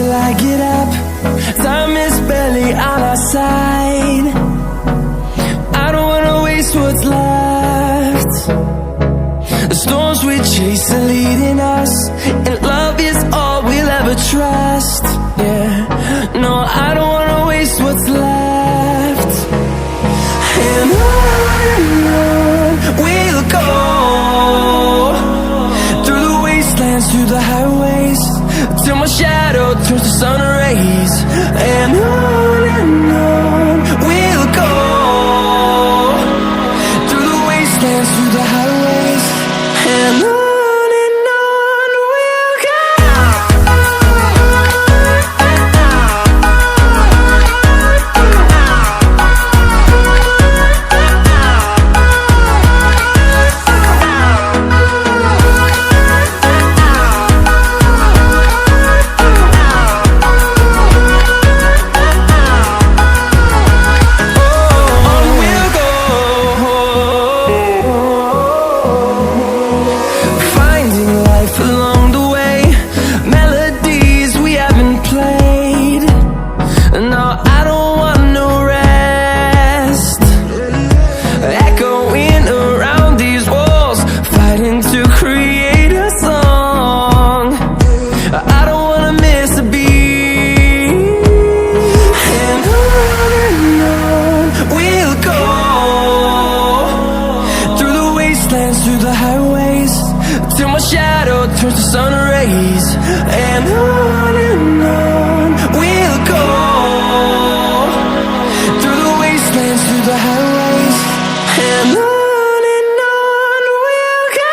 till I get up. Time is barely on our side. I don't wanna waste what's left. The storms we chase are leading us, and love is all we'll ever trust. Yeah, no, I don't wanna waste what's left. And on we'll go, through the wastelands, through the highways, till my shadow turns to sun rays. And on we'll go, through the wastelands, through the highways, and on we'll go. Through the highways, till my shadow turns to sun rays. And on we'll go, through the wastelands, through the highways, and on we'll go.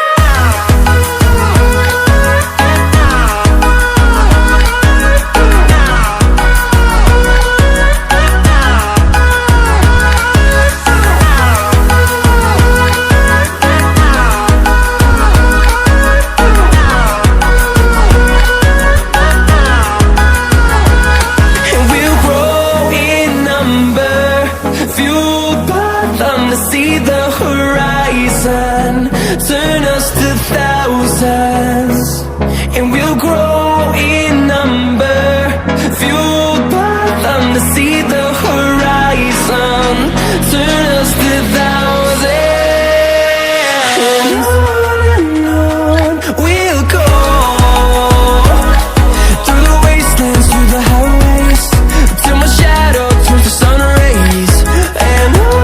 See the horizon turn us to thousands, and we'll grow in number, fueled by them to see the horizon turn us to thousands. And on we'll go, through the wastelands, through the highways, till my shadow turns to sun rays. And on